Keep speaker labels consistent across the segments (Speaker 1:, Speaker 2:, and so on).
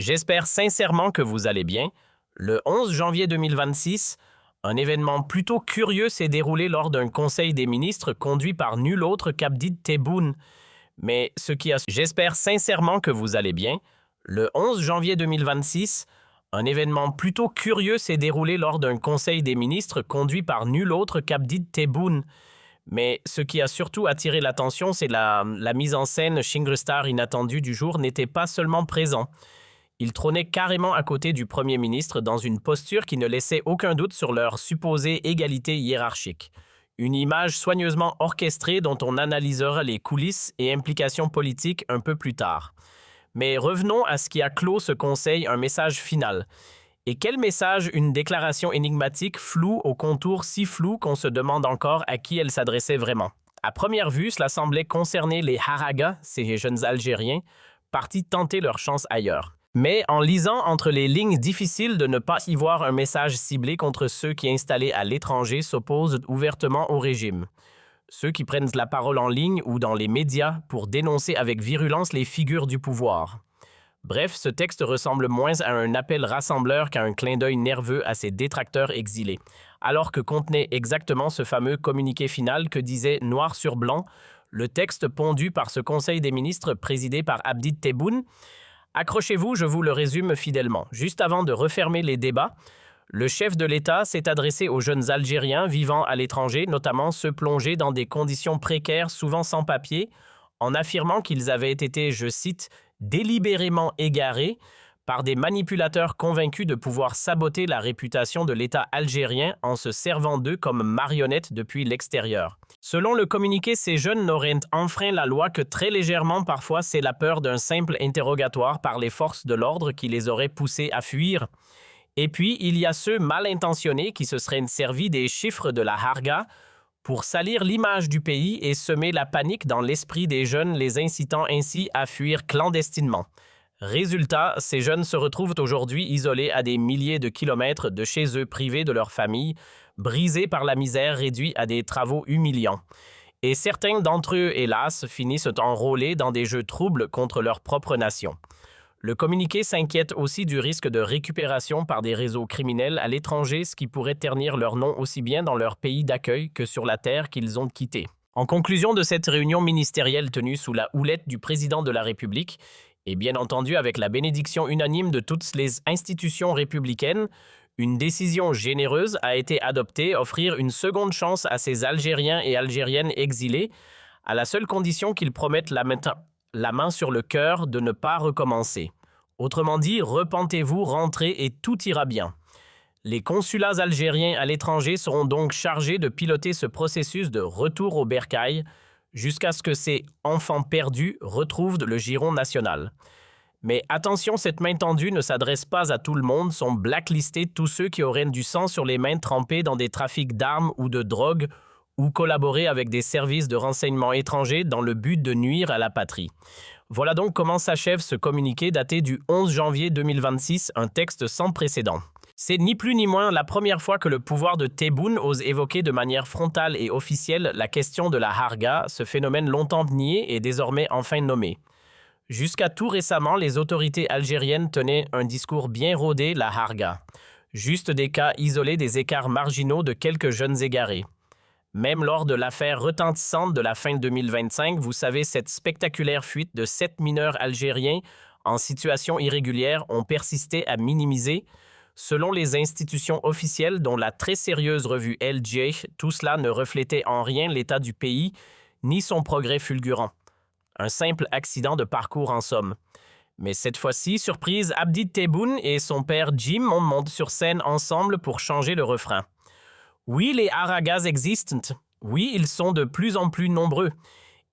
Speaker 1: J'espère sincèrement que vous allez bien. Le 11 janvier 2026, un événement plutôt curieux s'est déroulé lors d'un conseil des ministres conduit par nul autre qu'Abdi Tebboune. J'espère sincèrement que vous allez bien. Le 11 janvier 2026, un événement plutôt curieux s'est déroulé lors d'un conseil des ministres conduit par nul autre qu'Abdi Tebboune. Mais ce qui a surtout attiré l'attention, c'est la mise en scène. Shingerstar inattendu du jour n'était pas seulement présent. Il trônait carrément à côté du Premier ministre dans une posture qui ne laissait aucun doute sur leur supposée égalité hiérarchique. Une image soigneusement orchestrée dont on analysera les coulisses et implications politiques un peu plus tard. Mais revenons à ce qui a clos ce conseil, un message final. Et quel message? Une déclaration énigmatique, floue, aux contours si flous qu'on se demande encore à qui elle s'adressait vraiment. À première vue, cela semblait concerner les Haragas, ces jeunes Algériens, partis tenter leur chance ailleurs. Mais en lisant entre les lignes, difficile de ne pas y voir un message ciblé contre ceux qui, installés à l'étranger, s'opposent ouvertement au régime. Ceux qui prennent la parole en ligne ou dans les médias pour dénoncer avec virulence les figures du pouvoir. Bref, ce texte ressemble moins à un appel rassembleur qu'à un clin d'œil nerveux à ses détracteurs exilés. Alors que contenait exactement ce fameux communiqué final que disait noir sur blanc le texte pondu par ce conseil des ministres présidé par Abdi Tebboune. Accrochez-vous, je vous le résume fidèlement. Juste avant de refermer les débats, le chef de l'État s'est adressé aux jeunes Algériens vivant à l'étranger, notamment ceux plongés dans des conditions précaires, souvent sans papier, en affirmant qu'ils avaient été, je cite, « délibérément égarés » par des manipulateurs convaincus de pouvoir saboter la réputation de l'État algérien en se servant d'eux comme marionnettes depuis l'extérieur. Selon le communiqué, ces jeunes n'auraient enfreint la loi que très légèrement. Parfois, c'est la peur d'un simple interrogatoire par les forces de l'ordre qui les aurait poussés à fuir. Et puis, il y a ceux mal intentionnés qui se seraient servis des chiffres de la Harga pour salir l'image du pays et semer la panique dans l'esprit des jeunes, les incitant ainsi à fuir clandestinement. Résultat, ces jeunes se retrouvent aujourd'hui isolés à des milliers de kilomètres de chez eux, privés de leur famille, brisés par la misère, réduits à des travaux humiliants. Et certains d'entre eux, hélas, finissent enrôlés dans des jeux troubles contre leur propre nation. Le communiqué s'inquiète aussi du risque de récupération par des réseaux criminels à l'étranger, ce qui pourrait ternir leur nom aussi bien dans leur pays d'accueil que sur la terre qu'ils ont quittée. En conclusion de cette réunion ministérielle tenue sous la houlette du président de la République, et bien entendu avec la bénédiction unanime de toutes les institutions républicaines, une décision généreuse a été adoptée, offrir une seconde chance à ces Algériens et Algériennes exilés, à la seule condition qu'ils promettent la main sur le cœur de ne pas recommencer. Autrement dit, repentez-vous, rentrez et tout ira bien. Les consulats algériens à l'étranger seront donc chargés de piloter ce processus de retour au bercail, jusqu'à ce que ces enfants perdus retrouvent le giron national. Mais attention, cette main tendue ne s'adresse pas à tout le monde, sont blacklistés tous ceux qui auraient du sang sur les mains trempés dans des trafics d'armes ou de drogue ou collaborer avec des services de renseignement étrangers dans le but de nuire à la patrie. Voilà donc comment s'achève ce communiqué daté du 11 janvier 2026, un texte sans précédent. C'est ni plus ni moins la première fois que le pouvoir de Tebboune ose évoquer de manière frontale et officielle la question de la Harga, ce phénomène longtemps nié et désormais enfin nommé. Jusqu'à tout récemment, les autorités algériennes tenaient un discours bien rodé, la Harga. Juste des cas isolés des écarts marginaux de quelques jeunes égarés. Même lors de l'affaire retentissante de la fin 2025, vous savez, cette spectaculaire fuite de 7 mineurs algériens en situation irrégulière ont persisté à minimiser. Selon les institutions officielles, dont la très sérieuse revue LJ, tout cela ne reflétait en rien l'état du pays, ni son progrès fulgurant. Un simple accident de parcours en somme. Mais cette fois-ci, surprise, Abdi Tebboune et son père Jim montent sur scène ensemble pour changer le refrain. Oui, les Haragas existent. Oui, ils sont de plus en plus nombreux.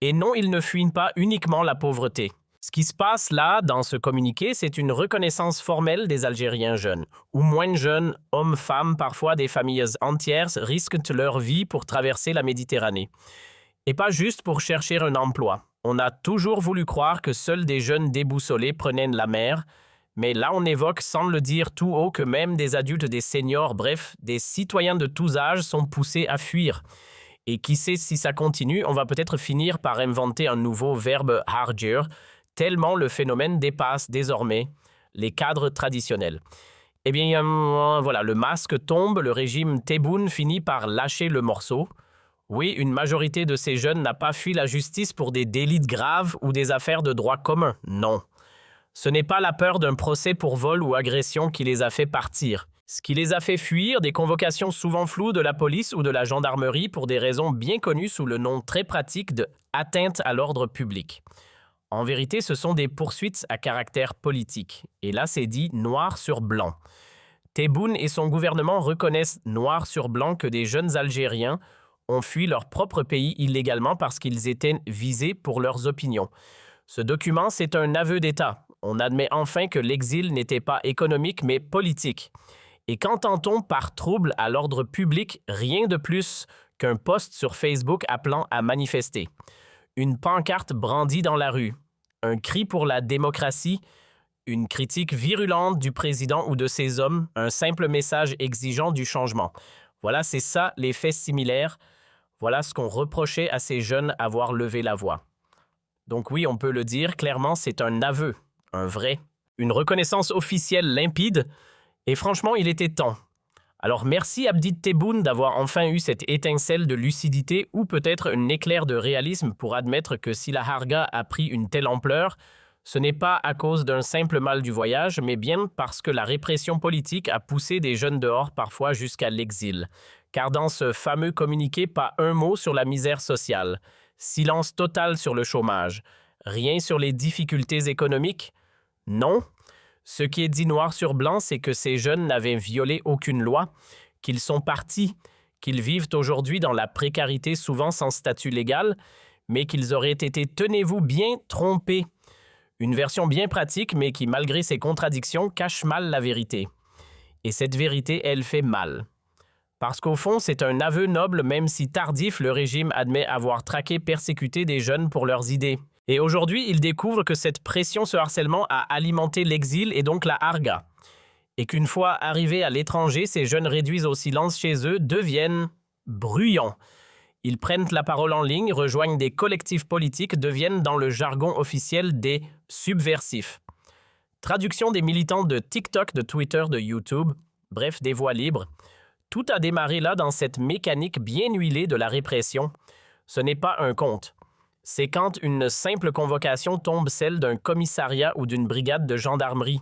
Speaker 1: Et non, ils ne fuient pas uniquement la pauvreté. Ce qui se passe là, dans ce communiqué, c'est une reconnaissance formelle des Algériens jeunes, ou moins jeunes, hommes, femmes, parfois des familles entières, risquent leur vie pour traverser la Méditerranée. Et pas juste pour chercher un emploi. On a toujours voulu croire que seuls des jeunes déboussolés prenaient la mer, mais là on évoque sans le dire tout haut que même des adultes, des seniors, bref, des citoyens de tous âges sont poussés à fuir. Et qui sait si ça continue, on va peut-être finir par inventer un nouveau verbe harjir, tellement le phénomène dépasse désormais les cadres traditionnels. Eh bien, voilà, le masque tombe, le régime Tebboune finit par lâcher le morceau. Oui, une majorité de ces jeunes n'a pas fui la justice pour des délits graves ou des affaires de droit commun. Non. Ce n'est pas la peur d'un procès pour vol ou agression qui les a fait partir. Ce qui les a fait fuir, des convocations souvent floues de la police ou de la gendarmerie pour des raisons bien connues sous le nom très pratique de atteinte à l'ordre public. En vérité, ce sont des poursuites à caractère politique. Et là, c'est dit noir sur blanc. Tebboune et son gouvernement reconnaissent noir sur blanc que des jeunes Algériens ont fui leur propre pays illégalement parce qu'ils étaient visés pour leurs opinions. Ce document, c'est un aveu d'État. On admet enfin que l'exil n'était pas économique mais politique. Et qu'entend-on par trouble à l'ordre public? Rien de plus qu'un post sur Facebook appelant à manifester. Une pancarte brandie dans la rue. Un cri pour la démocratie. Une critique virulente du président ou de ses hommes. Un simple message exigeant du changement. Voilà, c'est ça les faits similaires. Voilà ce qu'on reprochait à ces jeunes avoir levé la voix. Donc oui, on peut le dire, clairement, c'est un aveu, un vrai. Une reconnaissance officielle limpide. Et franchement, il était temps. Alors merci Abdi Tebboune d'avoir enfin eu cette étincelle de lucidité ou peut-être un éclair de réalisme pour admettre que si la harga a pris une telle ampleur, ce n'est pas à cause d'un simple mal du voyage, mais bien parce que la répression politique a poussé des jeunes dehors parfois jusqu'à l'exil. Car dans ce fameux communiqué, pas un mot sur la misère sociale, silence total sur le chômage, rien sur les difficultés économiques. Non. Ce qui est dit noir sur blanc, c'est que ces jeunes n'avaient violé aucune loi, qu'ils sont partis, qu'ils vivent aujourd'hui dans la précarité souvent sans statut légal, mais qu'ils auraient été, tenez-vous bien, trompés. Une version bien pratique, mais qui, malgré ses contradictions, cache mal la vérité. Et cette vérité, elle fait mal. Parce qu'au fond, c'est un aveu noble, même si tardif, le régime admet avoir traqué, persécuté des jeunes pour leurs idées. Et aujourd'hui, il découvre que cette pression, ce harcèlement a alimenté l'exil et donc la harga. Et qu'une fois arrivés à l'étranger, ces jeunes réduits au silence chez eux deviennent bruyants. Ils prennent la parole en ligne, rejoignent des collectifs politiques, deviennent dans le jargon officiel des subversifs. Traduction des militants de TikTok, de Twitter, de YouTube, bref, des voix libres. Tout a démarré là dans cette mécanique bien huilée de la répression. Ce n'est pas un conte. C'est quand une simple convocation tombe celle d'un commissariat ou d'une brigade de gendarmerie.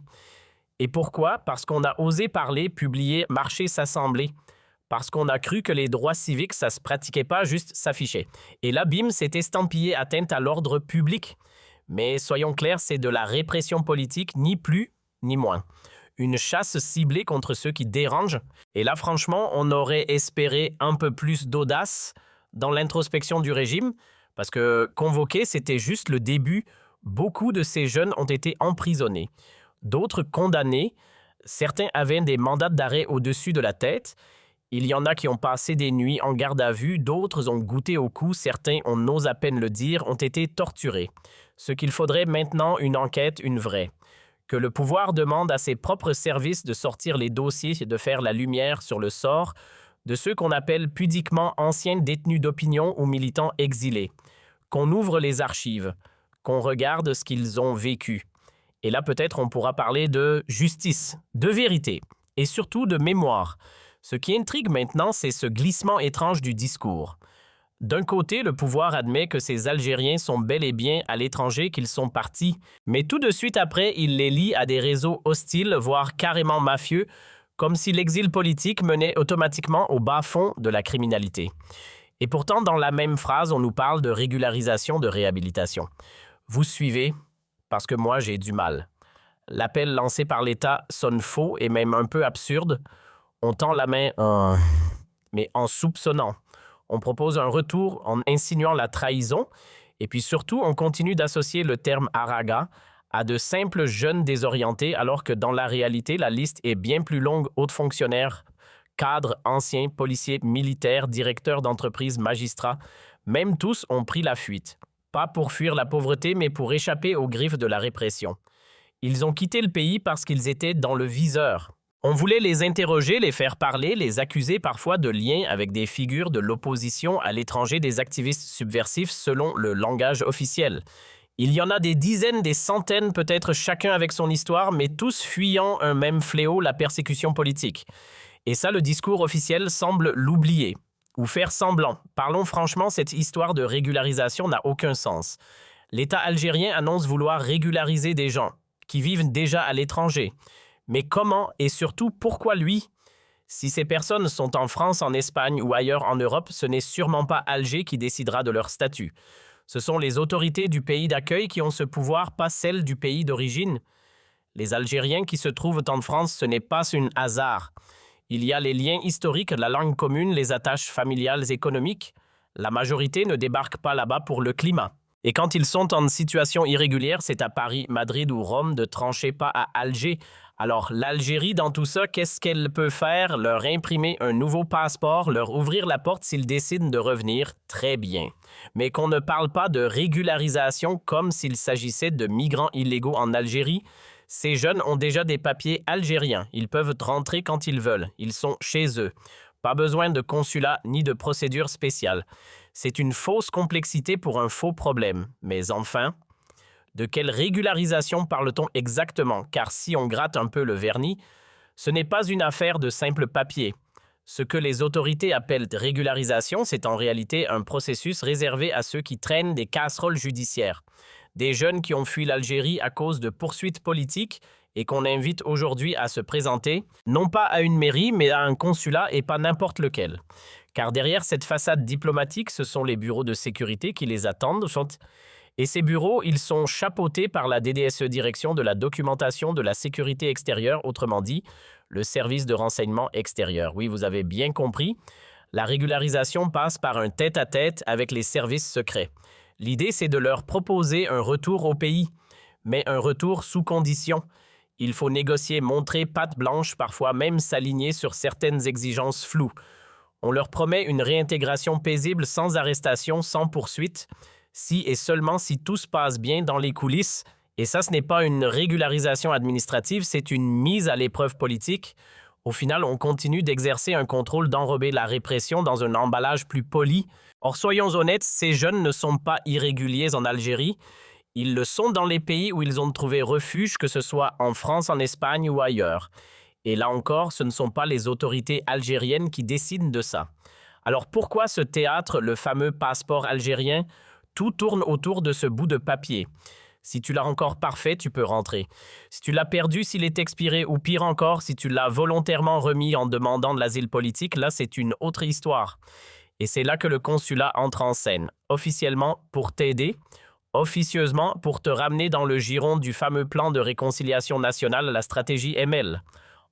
Speaker 1: Et pourquoi? Parce qu'on a osé parler, publier, marcher, s'assembler. Parce qu'on a cru que les droits civiques, ça se pratiquait pas, juste s'affichait. Et là, bim, c'est estampillé atteinte à l'ordre public. Mais soyons clairs, c'est de la répression politique, ni plus, ni moins. Une chasse ciblée contre ceux qui dérangent. Et là, franchement, on aurait espéré un peu plus d'audace dans l'introspection du régime, parce que convoquer, c'était juste le début. Beaucoup de ces jeunes ont été emprisonnés. D'autres condamnés. Certains avaient des mandats d'arrêt au-dessus de la tête. Il y en a qui ont passé des nuits en garde à vue, d'autres ont goûté au coup, certains, on n'ose à peine le dire, ont été torturés. Ce qu'il faudrait maintenant, une enquête, une vraie. Que le pouvoir demande à ses propres services de sortir les dossiers et de faire la lumière sur le sort de ceux qu'on appelle pudiquement anciens détenus d'opinion ou militants exilés. Qu'on ouvre les archives, qu'on regarde ce qu'ils ont vécu. Et là, peut-être, on pourra parler de justice, de vérité et surtout de mémoire. Ce qui intrigue maintenant, c'est ce glissement étrange du discours. D'un côté, le pouvoir admet que ces Algériens sont bel et bien à l'étranger, qu'ils sont partis, mais tout de suite après, il les lie à des réseaux hostiles, voire carrément mafieux, comme si l'exil politique menait automatiquement au bas-fond de la criminalité. Et pourtant, dans la même phrase, on nous parle de régularisation, de réhabilitation. Vous suivez? Parce que moi, j'ai du mal. L'appel lancé par l'État sonne faux et même un peu absurde. On tend la main, mais en soupçonnant. On propose un retour en insinuant la trahison. Et puis surtout, on continue d'associer le terme harga à de simples jeunes désorientés, alors que dans la réalité, la liste est bien plus longue. Hauts fonctionnaires, cadres, anciens, policiers, militaires, directeurs d'entreprises, magistrats, même tous ont pris la fuite. Pas pour fuir la pauvreté, mais pour échapper aux griffes de la répression. Ils ont quitté le pays parce qu'ils étaient dans le viseur. On voulait les interroger, les faire parler, les accuser parfois de liens avec des figures de l'opposition à l'étranger, des activistes subversifs selon le langage officiel. Il y en a des dizaines, des centaines, peut-être chacun avec son histoire, mais tous fuyant un même fléau, la persécution politique. Et ça, le discours officiel semble l'oublier, ou faire semblant. Parlons franchement, cette histoire de régularisation n'a aucun sens. L'État algérien annonce vouloir régulariser des gens qui vivent déjà à l'étranger. Mais comment et surtout pourquoi lui? Si ces personnes sont en France, en Espagne ou ailleurs en Europe, ce n'est sûrement pas Alger qui décidera de leur statut. Ce sont les autorités du pays d'accueil qui ont ce pouvoir, pas celles du pays d'origine. Les Algériens qui se trouvent en France, ce n'est pas un hasard. Il y a les liens historiques, la langue commune, les attaches familiales économiques. La majorité ne débarque pas là-bas pour le climat. Et quand ils sont en situation irrégulière, c'est à Paris, Madrid ou Rome de trancher, pas à Alger. Alors l'Algérie, dans tout ça, qu'est-ce qu'elle peut faire? Leur imprimer un nouveau passeport, leur ouvrir la porte s'ils décident de revenir? Très bien. Mais qu'on ne parle pas de régularisation comme s'il s'agissait de migrants illégaux en Algérie. Ces jeunes ont déjà des papiers algériens. Ils peuvent rentrer quand ils veulent. Ils sont chez eux. Pas besoin de consulat ni de procédure spéciale. C'est une fausse complexité pour un faux problème. Mais enfin, de quelle régularisation parle-t-on exactement? Car si on gratte un peu le vernis, ce n'est pas une affaire de simple papier. Ce que les autorités appellent régularisation, c'est en réalité un processus réservé à ceux qui traînent des casseroles judiciaires. Des jeunes qui ont fui l'Algérie à cause de poursuites politiques et qu'on invite aujourd'hui à se présenter, non pas à une mairie, mais à un consulat et pas n'importe lequel. Car derrière cette façade diplomatique, ce sont les bureaux de sécurité qui les attendent. Et ces bureaux, ils sont chapeautés par la DDSE, Direction de la documentation de la sécurité extérieure, autrement dit, le service de renseignement extérieur. Oui, vous avez bien compris, la régularisation passe par un tête-à-tête avec les services secrets. L'idée, c'est de leur proposer un retour au pays, mais un retour sous condition. Il faut négocier, montrer patte blanche, parfois même s'aligner sur certaines exigences floues. On leur promet une réintégration paisible sans arrestation, sans poursuite, si et seulement si tout se passe bien dans les coulisses. Et ça, ce n'est pas une régularisation administrative, c'est une mise à l'épreuve politique. Au final, on continue d'exercer un contrôle, d'enrober la répression dans un emballage plus poli. Or, soyons honnêtes, ces jeunes ne sont pas irréguliers en Algérie. Ils le sont dans les pays où ils ont trouvé refuge, que ce soit en France, en Espagne ou ailleurs. Et là encore, ce ne sont pas les autorités algériennes qui décident de ça. Alors pourquoi ce théâtre, le fameux passeport algérien? Tout tourne autour de ce bout de papier. Si tu l'as encore parfait, tu peux rentrer. Si tu l'as perdu, s'il est expiré, ou pire encore, si tu l'as volontairement remis en demandant de l'asile politique, là c'est une autre histoire. Et c'est là que le consulat entre en scène, officiellement pour t'aider, officieusement pour te ramener dans le giron du fameux plan de réconciliation nationale, la stratégie ML.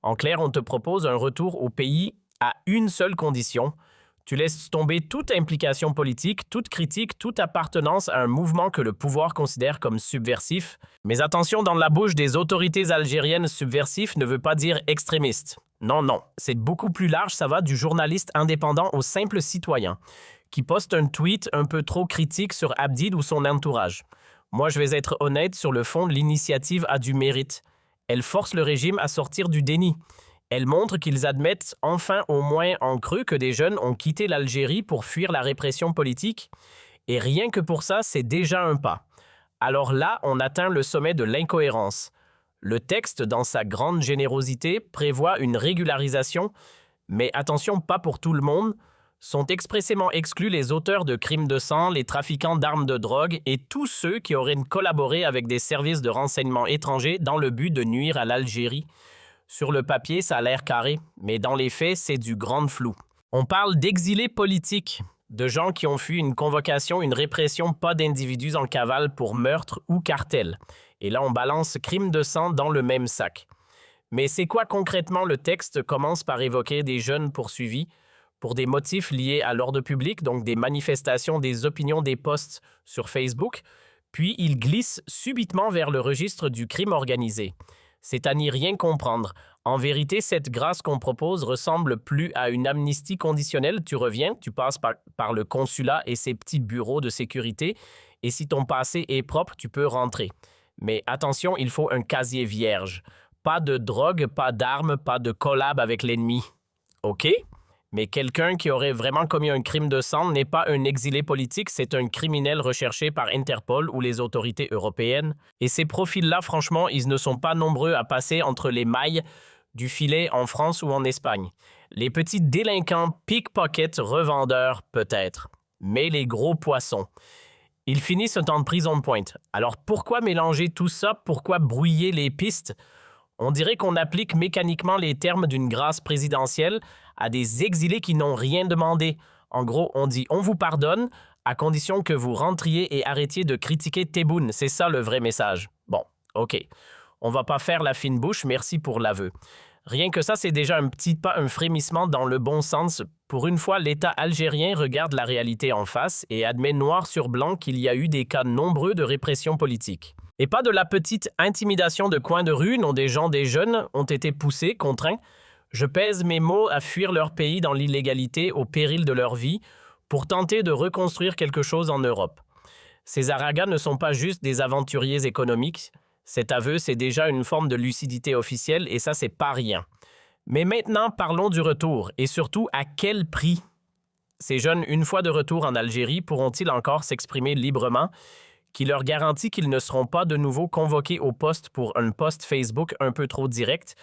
Speaker 1: En clair, on te propose un retour au pays à une seule condition. Tu laisses tomber toute implication politique, toute critique, toute appartenance à un mouvement que le pouvoir considère comme subversif. Mais attention, dans la bouche des autorités algériennes, subversif ne veut pas dire extrémiste. Non, non, c'est beaucoup plus large, ça va du journaliste indépendant au simple citoyen, qui poste un tweet un peu trop critique sur Abdid ou son entourage. Moi, je vais être honnête, sur le fond, l'initiative a du mérite. Elle force le régime à sortir du déni. Elle montre qu'ils admettent enfin au moins en creux que des jeunes ont quitté l'Algérie pour fuir la répression politique. Et rien que pour ça, c'est déjà un pas. Alors là, on atteint le sommet de l'incohérence. Le texte, dans sa grande générosité, prévoit une régularisation, mais attention, pas pour tout le monde. Sont expressément exclus les auteurs de crimes de sang, les trafiquants d'armes de drogue et tous ceux qui auraient collaboré avec des services de renseignement étrangers dans le but de nuire à l'Algérie. Sur le papier, ça a l'air carré, mais dans les faits, c'est du grand flou. On parle d'exilés politiques, de gens qui ont fui une convocation, une répression, pas d'individus en cavale pour meurtre ou cartel. Et là, on balance crime de sang dans le même sac. Mais c'est quoi concrètement le texte? Commence par évoquer des jeunes poursuivis pour des motifs liés à l'ordre public, donc des manifestations, des opinions, des posts sur Facebook, puis il glisse subitement vers le registre du crime organisé. C'est à n'y rien comprendre. En vérité, cette grâce qu'on propose ressemble plus à une amnistie conditionnelle. Tu reviens, tu passes par le consulat et ses petits bureaux de sécurité, et si ton passé est propre, tu peux rentrer. Mais attention, il faut un casier vierge. Pas de drogue, pas d'armes, pas de collab avec l'ennemi. OK? Mais quelqu'un qui aurait vraiment commis un crime de sang n'est pas un exilé politique, c'est un criminel recherché par Interpol ou les autorités européennes. Et ces profils-là, franchement, ils ne sont pas nombreux à passer entre les mailles du filet en France ou en Espagne. Les petits délinquants, pickpockets, revendeurs, peut-être. Mais les gros poissons, ils finissent un temps de prison de pointe. Alors pourquoi mélanger tout ça? Pourquoi brouiller les pistes? On dirait qu'on applique mécaniquement les termes d'une grâce présidentielle à des exilés qui n'ont rien demandé. En gros, on dit « on vous pardonne » à condition que vous rentriez et arrêtiez de critiquer Tebboune. C'est ça le vrai message. Bon, OK. On va pas faire la fine bouche, merci pour l'aveu. Rien que ça, c'est déjà un petit pas, un frémissement dans le bon sens. Pour une fois, l'État algérien regarde la réalité en face et admet noir sur blanc qu'il y a eu des cas nombreux de répression politique. Et pas de la petite intimidation de coin de rue dont des jeunes ont été poussés, contraints. Je pèse mes mots à fuir leur pays dans l'illégalité au péril de leur vie pour tenter de reconstruire quelque chose en Europe. Ces Aragas ne sont pas juste des aventuriers économiques. Cet aveu, c'est déjà une forme de lucidité officielle et ça, c'est pas rien. Mais maintenant, parlons du retour et surtout à quel prix? Ces jeunes, une fois de retour en Algérie, pourront-ils encore s'exprimer librement, qui leur garantit qu'ils ne seront pas de nouveau convoqués au poste pour un post Facebook un peu trop direct,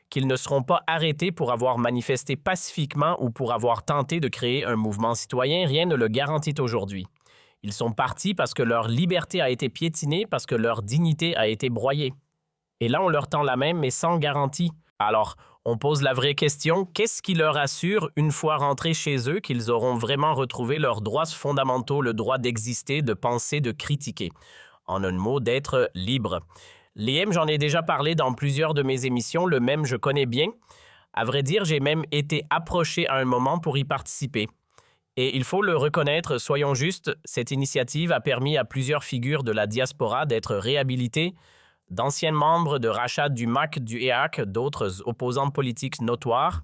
Speaker 1: qu'ils ne seront pas arrêtés pour avoir manifesté pacifiquement ou pour avoir tenté de créer un mouvement citoyen, rien ne le garantit aujourd'hui. Ils sont partis parce que leur liberté a été piétinée, parce que leur dignité a été broyée. Et là, on leur tend la main, mais sans garantie. Alors, on pose la vraie question, qu'est-ce qui leur assure, une fois rentrés chez eux, qu'ils auront vraiment retrouvé leurs droits fondamentaux, le droit d'exister, de penser, de critiquer? En un mot, d'être libre. L'IM, j'en ai déjà parlé dans plusieurs de mes émissions, le même je connais bien. À vrai dire, j'ai même été approché à un moment pour y participer. Et il faut le reconnaître, soyons justes, cette initiative a permis à plusieurs figures de la diaspora d'être réhabilitées, d'anciens membres de Rachad du MAC, du EAC, d'autres opposants politiques notoires,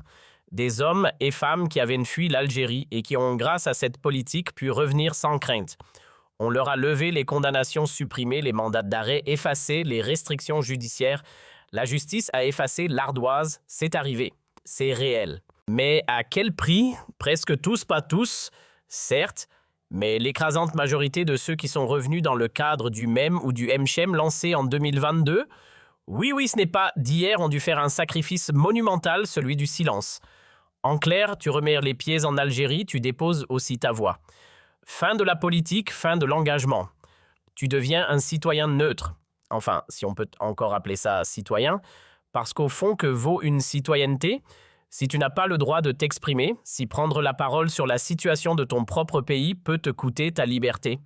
Speaker 1: des hommes et femmes qui avaient fui l'Algérie et qui ont, grâce à cette politique, pu revenir sans crainte. On leur a levé les condamnations supprimées, les mandats d'arrêt effacés, les restrictions judiciaires. La justice a effacé l'ardoise, c'est arrivé, c'est réel. Mais à quel prix? Presque tous, pas tous, certes, mais l'écrasante majorité de ceux qui sont revenus dans le cadre du MEM ou du MCHEM lancé en 2022, oui, ce n'est pas d'hier, ont dû faire un sacrifice monumental, celui du silence. En clair, tu remets les pieds en Algérie, tu déposes aussi ta voix. Fin de la politique, fin de l'engagement. Tu deviens un citoyen neutre. Enfin, si on peut encore appeler ça citoyen, parce qu'au fond, que vaut une citoyenneté? Si tu n'as pas le droit de t'exprimer, si prendre la parole sur la situation de ton propre pays peut te coûter ta liberté,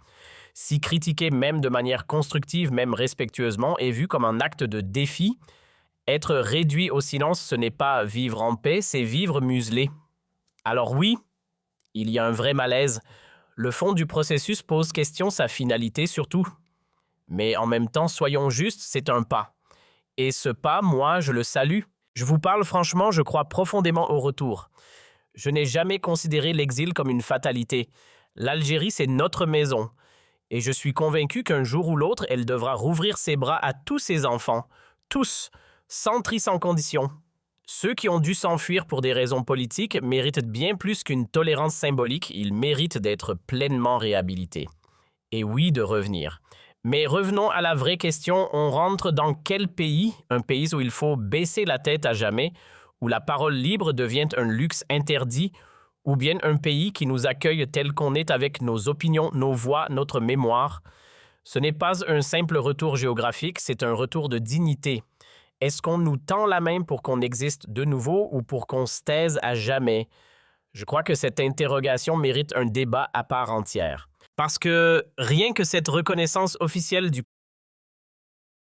Speaker 1: si critiquer même de manière constructive, même respectueusement, est vu comme un acte de défi, être réduit au silence, ce n'est pas vivre en paix, c'est vivre muselé. Alors oui, il y a un vrai malaise. Le fond du processus pose question, sa finalité surtout. Mais en même temps, soyons justes, c'est un pas. Et ce pas, moi, je le salue. Je vous parle franchement, je crois profondément au retour. Je n'ai jamais considéré l'exil comme une fatalité. L'Algérie, c'est notre maison. Et je suis convaincu qu'un jour ou l'autre, elle devra rouvrir ses bras à tous ses enfants. Tous, sans tri, sans condition. Ceux qui ont dû s'enfuir pour des raisons politiques méritent bien plus qu'une tolérance symbolique, ils méritent d'être pleinement réhabilités. Et oui, de revenir. Mais revenons à la vraie question, on rentre dans quel pays? Un pays où il faut baisser la tête à jamais, où la parole libre devient un luxe interdit, ou bien un pays qui nous accueille tel qu'on est avec nos opinions, nos voix, notre mémoire. Ce n'est pas un simple retour géographique, c'est un retour de dignité. Est-ce qu'on nous tend la main pour qu'on existe de nouveau ou pour qu'on se taise à jamais? Je crois que cette interrogation mérite un débat à part entière. Parce que rien que cette reconnaissance officielle du